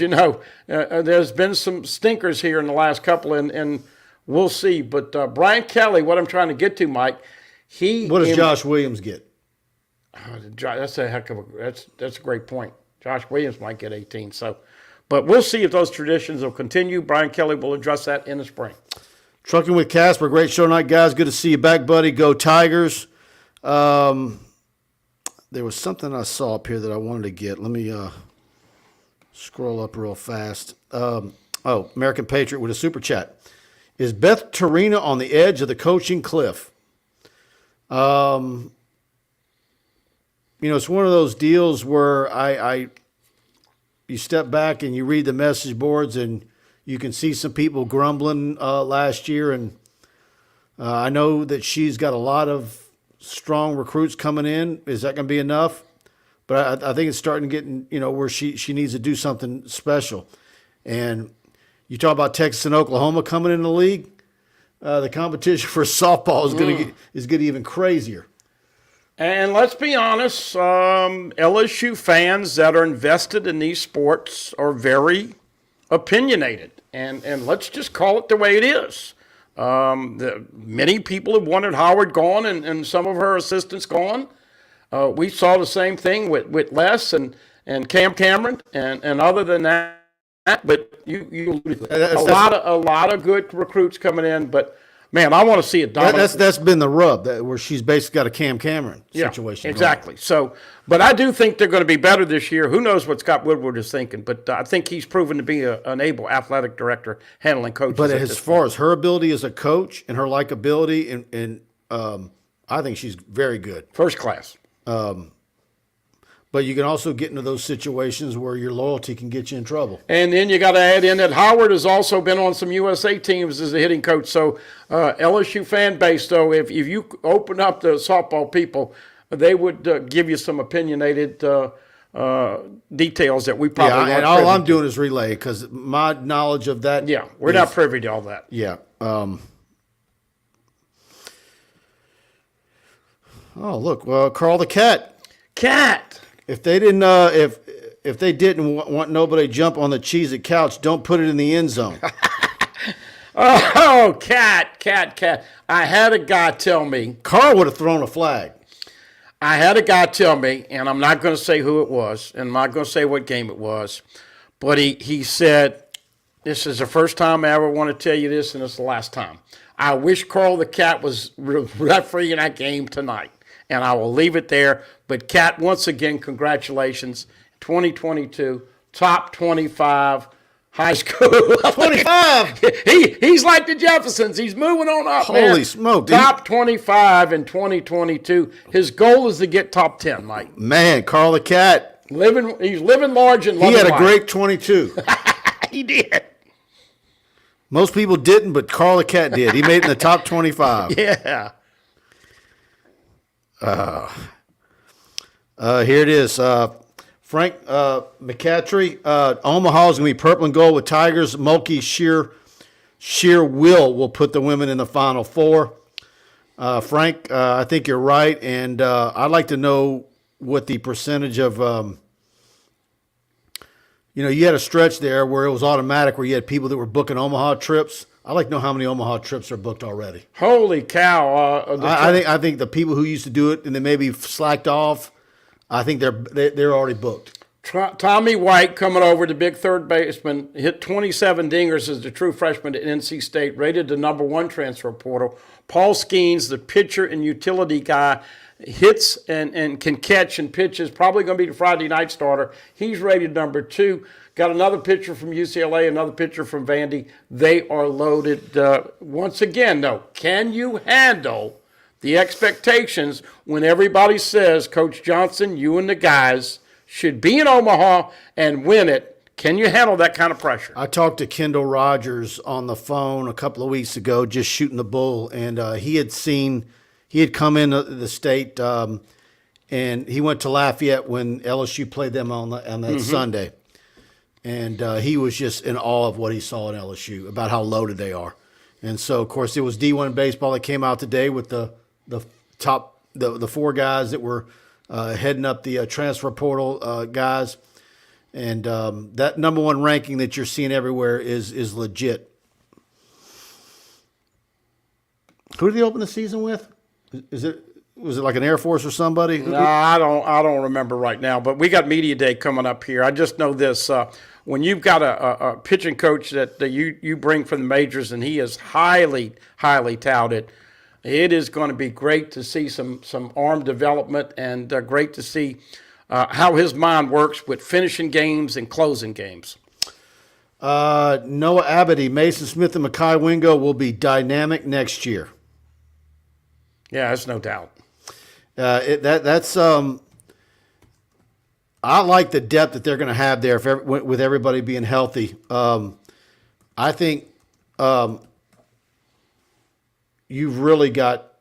there's been some stinkers here in the last couple, and we'll see. But Brian Kelly, what I'm trying to get to, Mike, what does Josh Williams get? That's a great point. Josh Williams might get 18. But we'll see if those traditions will continue. Brian Kelly will address that in the spring. Trucking with Casper, great show tonight, guys. Good to see you back, buddy. Go Tigers. There was something I saw up here that I wanted to get. Let me scroll up real fast. American Patriot with a super chat. Is Beth Torina on the edge of the coaching cliff? It's one of those deals where you step back and you read the message boards and you can see some people grumbling last year. And I know that she's got a lot of strong recruits coming in. Is that going to be enough? But I think it's starting to get, where she needs to do something special. And you talk about Texas and Oklahoma coming in the league. The competition for softball is going to get even crazier. And let's be honest, LSU fans that are invested in these sports are very opinionated. And let's just call it the way it is. Many people have wanted Howard gone and some of her assistants gone. We saw the same thing with Les and Cam Cameron. And other than that, but you alluded to it. A lot of good recruits coming in. But, Man, I want to see a dominant. That's been the rub, where she's basically got a Cam Cameron situation. Exactly. So, but I do think they're going to be better this year. Who knows what Scott Woodward is thinking? But I think he's proven to be an able athletic director handling coaches. But as far as her ability as a coach and her likability, and I think she's very good. First class. But you can also get into those situations where your loyalty can get you in trouble. And then you got to add in that Howard has also been on some USA teams as a hitting coach. So LSU fan base, though, if you open up the softball people, they would give you some opinionated details that we probably weren't and all privy I'm to. doing is relay because my knowledge of that. Yeah, we're not privy to all that. Yeah. Oh, look, Carl the Cat. Cat. If they didn't, if they didn't want nobody to jump on the Cheez-It couch, don't put it in the end zone. Oh, Cat. I had a guy tell me. Carl would have thrown a flag. I had a guy tell me, and I'm not going to say who it was, and I'm not going to say what game it was, but he said, this is the first time I ever want to tell you this, and it's the last time. I wish Carl the Cat was refereeing that game tonight. And I will leave it there. But Cat, once again, congratulations. 2022, top 25 high school. 25? He's like the Jeffersons. He's moving on up, man. Holy smoke, dude. Top 25 in 2022. His goal is to get top 10, Mike. Man, Carl the Cat. He's living large and He loving had a life. great 22. He did. Most people didn't, but Carl the Cat did. He made it in the top 25. Yeah. Here it is. Frank McCatry. Omaha is going to be purple and gold with Tigers. Mulkey sheer will put the women in the Final Four. Frank, I think you're right, and I'd like to know what the percentage of you had a stretch there where it was automatic, where you had people that were booking Omaha trips. I'd like to know how many Omaha trips are booked already. Holy cow! I think the people who used to do it and they maybe slacked off, I think they're already booked. Tommy White coming over, the big third baseman, hit 27 dingers as the true freshman at NC State, rated the #1 transfer portal. Paul Skeens, the pitcher and utility guy, hits and can catch and pitches, probably going to be the Friday night starter. He's rated #2. Got another pitcher from UCLA, another pitcher from Vandy. They are loaded. Once again, though, can you handle the expectations when everybody says, Coach Johnson, you and the guys should be in Omaha and win it? Can you handle that kind of pressure? I talked to Kendall Rogers on the phone a couple of weeks ago, just shooting the bull, and he had come into the state, and he went to Lafayette when LSU played them on that Sunday. And he was just in awe of what he saw in LSU, about how loaded they are. And so, of course, it was D1 baseball that came out today with the top the four guys that were heading up the transfer portal guys. And that #1 ranking that you're seeing everywhere is legit. Who did they open the season with? Was it like an Air Force or somebody? No, I don't remember right now. But we got media day coming up here. I just know this: when you've got a pitching coach that you bring from the majors, and he is highly touted, it is going to be great to see some arm development, and great to see how his mind works with finishing games and closing games. Noah Abity, Mason Smith, and Mekhi Wingo will be dynamic next year. Yeah, that's no doubt. That's I like the depth that they're going to have there with everybody being healthy. I think you've really got.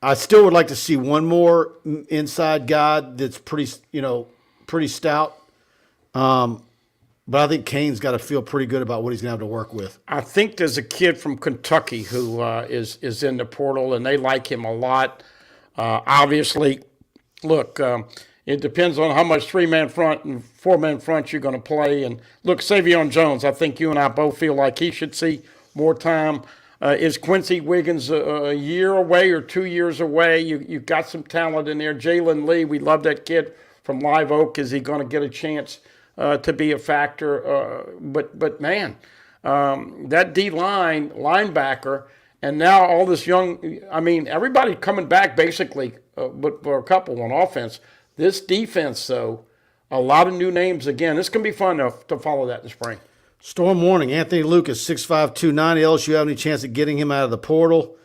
I still would like to see one more inside guy that's pretty stout. But I think Kane's got to feel pretty good about what he's going to have to work with. I think there's a kid from Kentucky who is in the portal, and they like him a lot. Obviously, look, it depends on how much 3-man front and 4-man front you're going to play. And look, Savion Jones, I think you and I both feel like he should see more time. Is Quincy Wiggins a year away or 2 years away? You've got some talent in there. Jalen Lee, we love that kid from Live Oak. Is he going to get a chance to be a factor? But man, that D-line linebacker, and now all this young, I mean, everybody coming back basically, but for a couple on offense. This defense, though, a lot of new names again. It's going to be fun to follow that in the spring. Storm warning, Anthony Lucas, 6'5", 290. LSU have any chance of getting him out of the portal?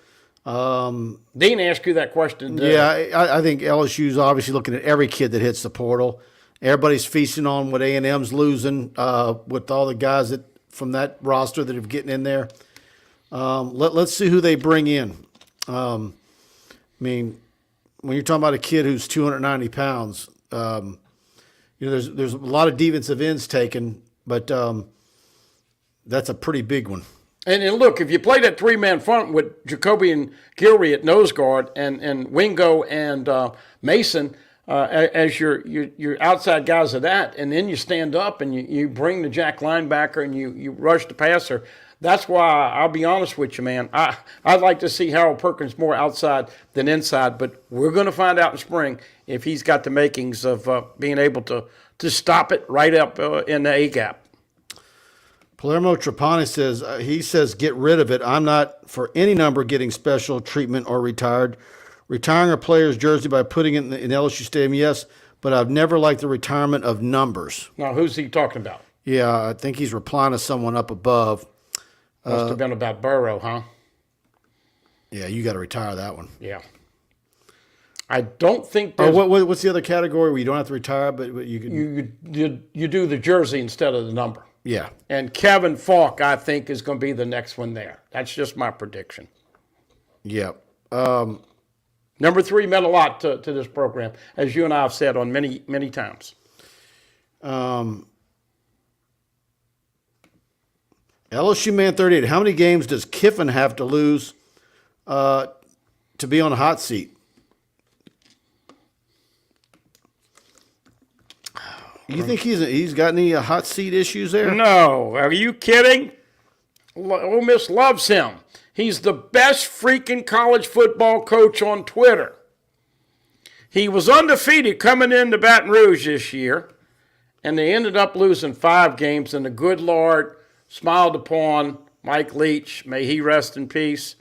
Dean asked you that question today. Yeah, I think LSU's obviously looking at every kid that hits the portal. Everybody's feasting on what A&M's losing with all the guys from that roster that are getting in there. Let's see who they bring in. I mean, when you're talking about a kid who's 290 pounds, there's a lot of defensive ends taken, but that's a pretty big one. And look, if you play that three-man front with Jacoby and Gilry at nose guard and Wingo and Mason as your outside guys of that, and then you stand up and you bring the jack linebacker and you rush the passer, that's why I'll be honest with you, man. I'd like to see Harold Perkins more outside than inside, but we're going to find out in spring if he's got the makings of being able to stop it right up in the A-gap. Palermo Trapani says, get rid of it. I'm not for any number getting special treatment or retired. Retiring a player's jersey by putting it in LSU Stadium, yes, but I've never liked the retirement of numbers. Now, who's he talking about? Yeah, I think he's replying to someone up above. Must have been about Burrow, huh? Yeah, you got to retire that one. Yeah. I don't think there's... what's the other category where you don't have to retire, but you can... You do the jersey instead of the number. Yeah. And Kevin Falk, I think, is going to be the next one there. That's just my prediction. Yeah. Number 3 meant a lot to this program, as you and I have said on many, many times. LSU Man 38, how many games does Kiffin have to lose to be on a hot seat? You think he's got any hot seat issues there? No. Are you kidding? Ole Miss loves him. He's the best freaking college football coach on Twitter. He was undefeated coming into Baton Rouge this year, and they ended up losing 5 games, and the good Lord smiled upon Mike Leach. May he rest in peace.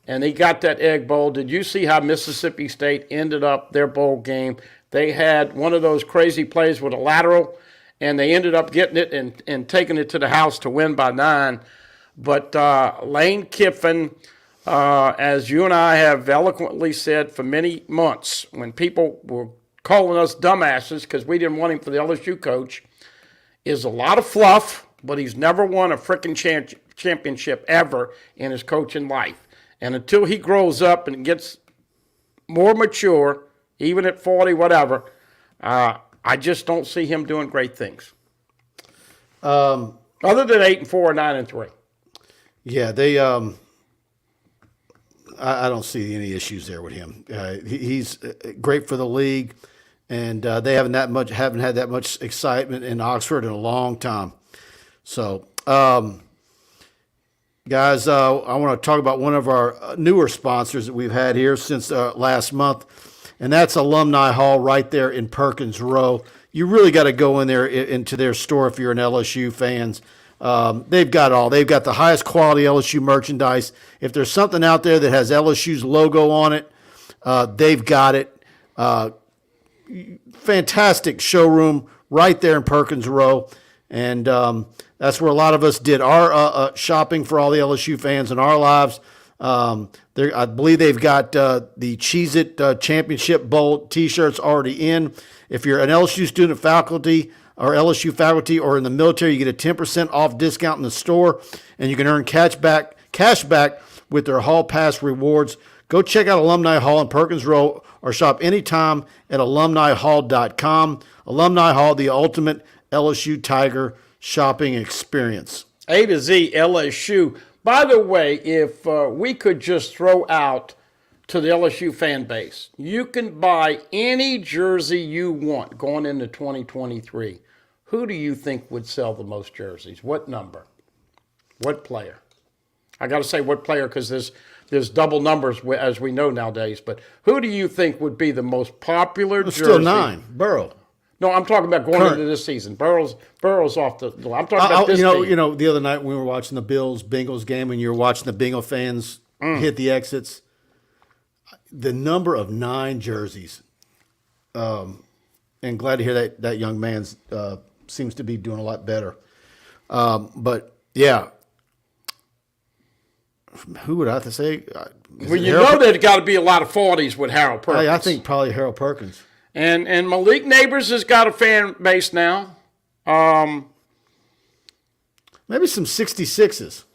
And he got that Egg Bowl. Did you see how Mississippi State ended up their bowl game? They had one of those crazy plays with a lateral, and they ended up getting it and taking it to the house to win by 9. But Lane Kiffin, as you and I have eloquently said for many months, when people were calling us dumbasses because we didn't want him for the LSU coach, is a lot of fluff, but he's never won a freaking championship ever in his coaching life. And until he grows up and gets more mature, even at 40, whatever, I just don't see him doing great things. Other than 8-4 or 9-3. Yeah, they. I don't see any issues there with him. He's great for the league, and they haven't had that much excitement in Oxford in a long time. So, guys, I want to talk about one of our newer sponsors that we've had here since last month, and that's Alumni Hall right there in Perkins Row. You really got to go in there into their store if you're an LSU fans. They've got the highest quality LSU merchandise. If there's something out there that has LSU's logo on it, they've got it. Fantastic showroom right there in Perkins Row. And that's where a lot of us did our shopping for all the LSU fans in our lives. I believe they've got the Cheez-It Championship Bowl T-shirts already in. If you're an LSU student faculty or LSU faculty or in the military, you get a 10% off discount in the store, and you can earn cash back with their Hall Pass rewards. Go check out Alumni Hall in Perkins Row or shop anytime at alumnihall.com. Alumni Hall, the ultimate LSU Tiger shopping experience. A to Z LSU. By the way, if we could just throw out to the LSU fan base, you can buy any jersey you want going into 2023. Who do you think would sell the most jerseys? What number? What player? I got to say what player because there's double numbers as we know nowadays. But who do you think would be the most popular jersey? Still 9, Burrow. No, I'm talking about going Current. into this season. Burrow's off the. I'm talking about this team. The other night when we were watching the Bills-Bengals game and you were watching the Bengal fans hit the exits, the number of 9 jerseys, and glad to hear that young man seems to be doing a lot better. But, yeah, who would I have to say? Well, you know there's got to be a lot of 40s with Harold Perkins. I think probably Harold Perkins. And Malik Neighbors has got a fan base now. Maybe some 66s.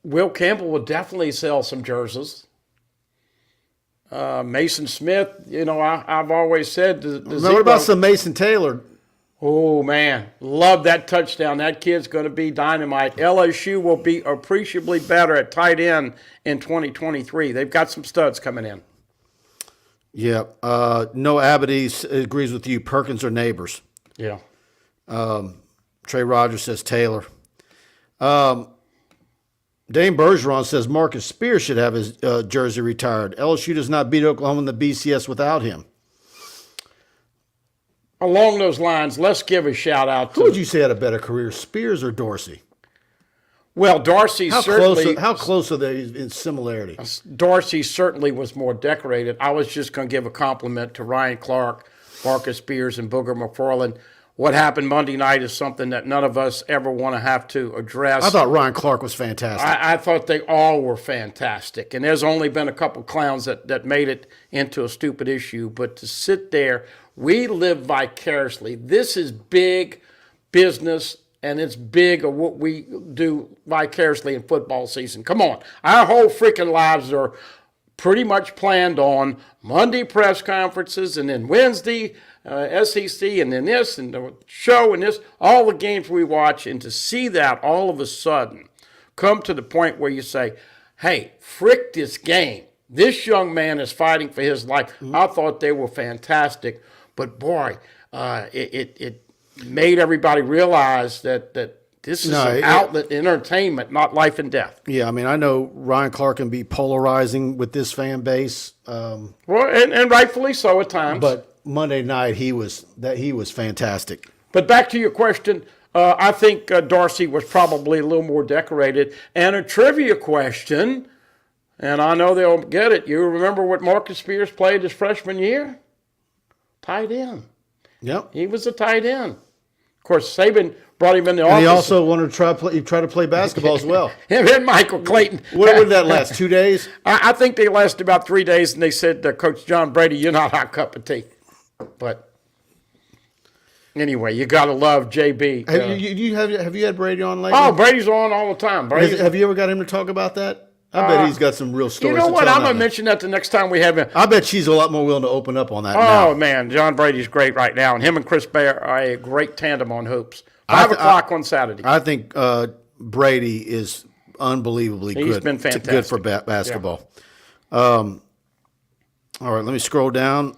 Will Campbell will definitely sell some jerseys. Mason Smith, I've always said. What about some Mason Taylor? Oh, man. Love that touchdown. That kid's going to be dynamite. LSU will be appreciably better at tight end in 2023. They've got some studs coming in. Yeah. Noah Abadie agrees with you. Perkins or Neighbors. Yeah. Trey Rogers says Taylor. Dane Bergeron says Marcus Spears should have his jersey retired. LSU does not beat Oklahoma in the BCS without him. Along those lines, let's give a shout out to. Who would you say had a better career, Spears or Dorsey? Well, Dorsey certainly. How close are they in similarity? Dorsey certainly was more decorated. I was just going to give a compliment to Ryan Clark, Marcus Spears, and Booger McFarland. What happened Monday night is something that none of us ever want to have to address. I thought Ryan Clark was fantastic. I thought they all were fantastic. And there's only been a couple clowns that made it into a stupid issue. But to sit there, we live vicariously. This is big business, and it's big of what we do vicariously in football season. Come on. Our whole freaking lives are pretty much planned on Monday press conferences and then Wednesday SEC and then this and the show and this, all the games we watch. And to see that all of a sudden come to the point where you say, hey, frick this game. This young man is fighting for his life. I thought they were fantastic. But, boy, it made everybody realize that this is an outlet, entertainment, not life and death. Yeah, I mean, I know Ryan Clark can be polarizing with this fan base. Well, and rightfully so at times. But Monday night, he was fantastic. But back to your question, I think Dorsey was probably a little more decorated. And a trivia question, and I know they'll get it. You remember what Marcus Spears played his freshman year? Tight end. Yep. He was a tight end. Of course, Saban brought him in the office. And he also wanted to try to play basketball as well. Him and Michael Clayton. What did that last, 2 days? I think they lasted about 3 days, and they said, Coach John Brady, you're not our cup of tea. But anyway, you got to love JB. Have you had Brady on lately? Oh, Brady's on all the time. Have you ever got him to talk about that? I bet he's got some real stories. You know to what? tell I'm going about to that. mention that the next time we have him. I bet she's a lot more willing to open up on that now. Oh, man. John Brady's great right now. And him and Chris Bear are a great tandem on hoops. 5 o'clock on Saturday. I think Brady is unbelievably good. He's been fantastic. Good for basketball. Yeah. All right, let me scroll down.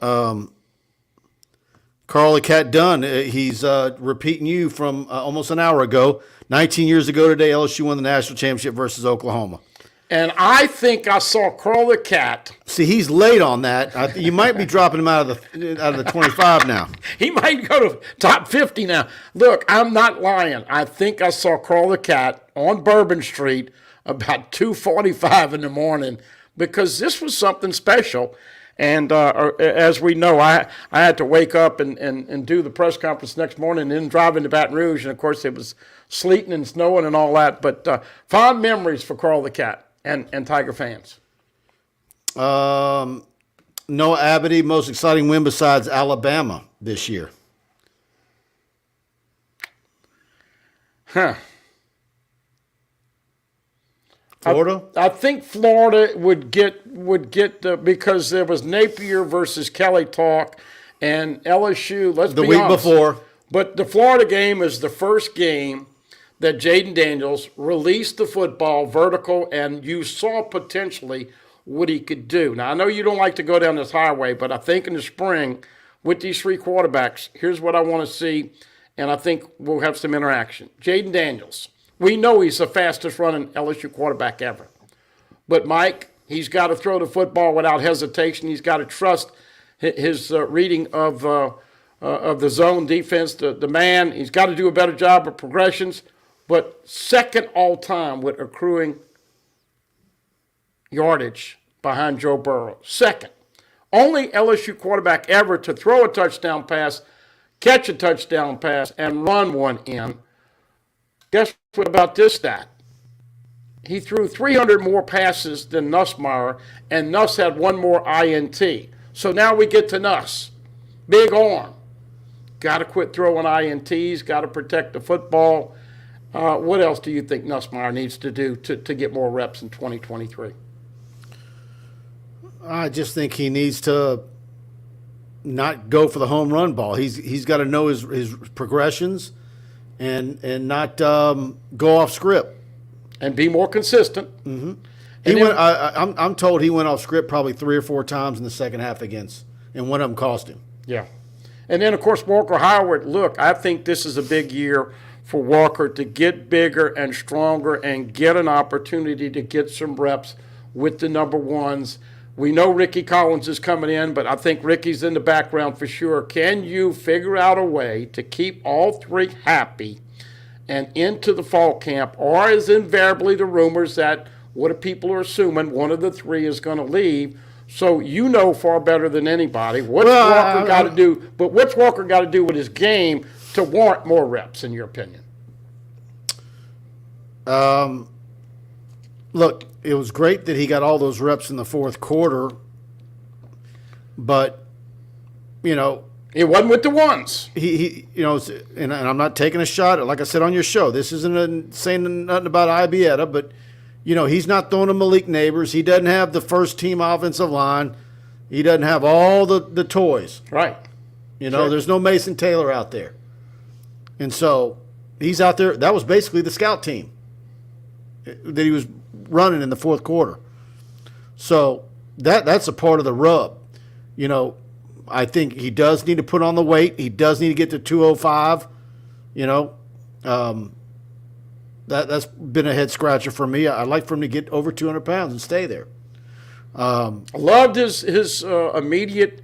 Carl the Cat Dunn, he's repeating you from almost an hour ago. 19 years ago today, LSU won the national championship versus Oklahoma. And I think I saw Carl the Cat. See, he's late on that. You might be dropping him out of the 25 now. He might go to top 50 now. Look, I'm not lying. I think I saw Carl the Cat on Bourbon Street about 2:45 in the morning because this was something special. And as we know, I had to wake up and do the press conference next morning and then drive into Baton Rouge. And, of course, it was sleeting and snowing and all that. But fond memories for Carl the Cat and Tiger fans. Noah Abadie, most exciting win besides Alabama this year. Florida? I think Florida would get because there was Napier versus Kelly talk, and LSU. Let's the be week honest, before. But the Florida game is the first game that Jaden Daniels released the football vertical, and you saw potentially what he could do. Now I know you don't like to go down this highway, but I think in the spring with these 3 quarterbacks, here's what I want to see, and I think we'll have some interaction. Jaden Daniels. We know he's the fastest running LSU quarterback ever. But, Mike, he's got to throw the football without hesitation. He's got to trust his reading of of the zone defense. The man, he's got to do a better job of progressions, but second all-time with accruing yardage behind Joe Burrow. Second. Only LSU quarterback ever to throw a touchdown pass, catch a touchdown pass, and run one in. Guess what about this stat? He threw 300 more passes than Nussmeier, and Nuss had one more INT. So now we get to Nuss. Big arm. Got to quit throwing INTs, got to protect the football. What else do you think Nussmeier needs to do to get more reps in 2023? I just think he needs to not go for the home run ball. He's got to know his progressions and not go off script. And be more consistent. Mm-hmm. I'm told he went off script probably 3 or 4 times in the second half and one of them cost him. Yeah. And then, of course, Walker Howard. Look, I think this is a big year for Walker to get bigger and stronger and get an opportunity to get some reps with the number ones. We know Ricky Collins is coming in, but I think Ricky's in the background for sure. Can you figure out a way to keep all 3 happy and into the fall camp, or is invariably the rumors that what people are assuming one of the 3 is going to leave? So you know far better than anybody what's Walker got to do. But what's Walker got to do with his game to warrant more reps, in your opinion? Look, it was great that he got all those reps in the fourth quarter, but it wasn't with the ones. He and I'm not taking a shot. Like I said on your show, this isn't saying nothing about Ibieta, but he's not throwing to Malik Neighbors. He doesn't have the first team offensive line. He doesn't have all the toys. Right. Sure. There's no Mason Taylor out there, and so he's out there. That was basically the scout team that he was running in the fourth quarter. So that's a part of the rub. I think he does need to put on the weight. He does need to get to 205. That's been a head scratcher for me. I'd like for him to get over 200 pounds and stay there. I loved his immediate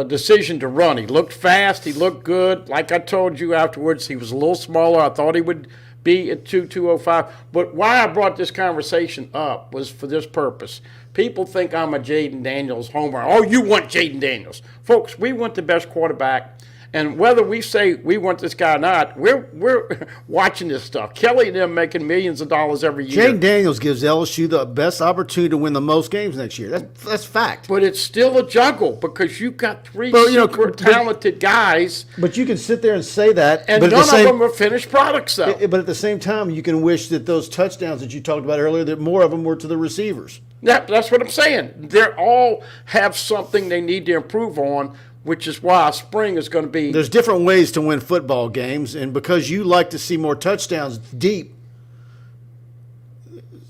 decision to run. He looked fast. He looked good. Like I told you afterwards, he was a little smaller. I thought he would be at 205. But why I brought this conversation up was for this purpose. People think I'm a Jaden Daniels homer. Oh, you want Jaden Daniels. Folks, we want the best quarterback. And whether we say we want this guy or not, we're watching this stuff. Kelly and them making millions of dollars every year. Jaden Daniels gives LSU the best opportunity to win the most games next year. That's fact. But it's still a juggle because you've got 3 super talented guys. But you can sit there and say that. And none of them are finished products, though. But at the same time, you can wish that those touchdowns that you talked about earlier, that more of them were to the receivers. That's what I'm saying. They all have something they need to improve on, which is why spring is going to be. There's different ways to win football games, and because you like to see more touchdowns deep,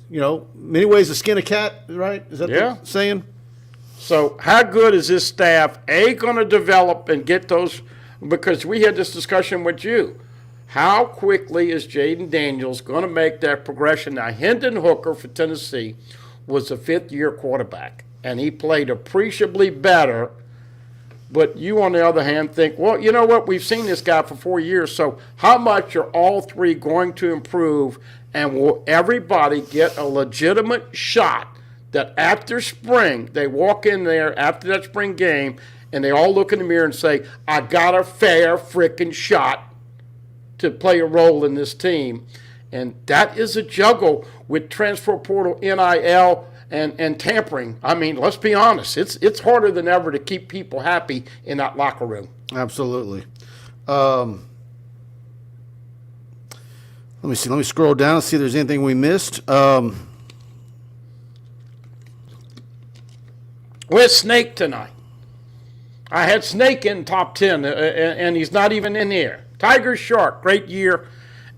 many ways to skin a cat, right? Is that the saying? So how good is this staff, going to develop and get those? Because we had this discussion with you. How quickly is Jaden Daniels going to make that progression? Now, Hendon Hooker for Tennessee was a 5th-year quarterback, and he played appreciably better. But you, on the other hand, think, well, you know what? We've seen this guy for 4 years, so how much are all 3 going to improve, and will everybody get a legitimate shot that after spring, they walk in there after that spring game, and they all look in the mirror and say, I got a fair freaking shot to play a role in this team? And that is a juggle with transfer portal, NIL, and tampering. I mean, let's be honest. It's harder than ever to keep people happy in that locker room. Absolutely. Let me see. Let me scroll down and see if there's anything we missed. Where's Snake tonight? I had Snake in top 10, and he's not even in here. Tiger Shark, great year.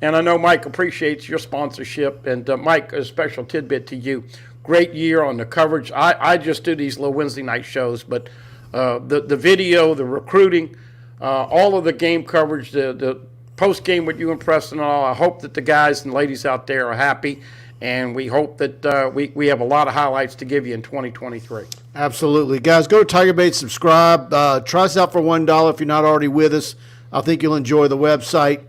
And I know Mike appreciates your sponsorship. And Mike, a special tidbit to you. Great year on the coverage. I just do these little Wednesday night shows, but the video, the recruiting, all of the game coverage, the post game with you and Preston and all, I hope that the guys and ladies out there are happy. and we hope that we have a lot of highlights to give you in 2023. Absolutely. Guys, go to TigerBait, subscribe. Try us out for $1 if you're not already with us. I think you'll enjoy the website.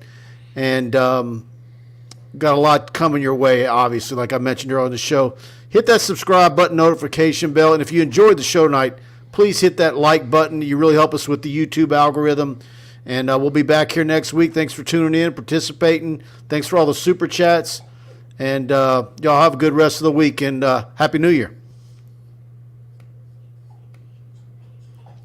And got a lot coming your way, obviously, like I mentioned earlier in the show. Hit that subscribe button, notification bell. And if you enjoyed the show tonight, please hit that like button. You really help us with the YouTube algorithm. And we'll be back here next week. Thanks for tuning in, participating. Thanks for all the super chats. And y'all have a good rest of the week. And Happy New Year.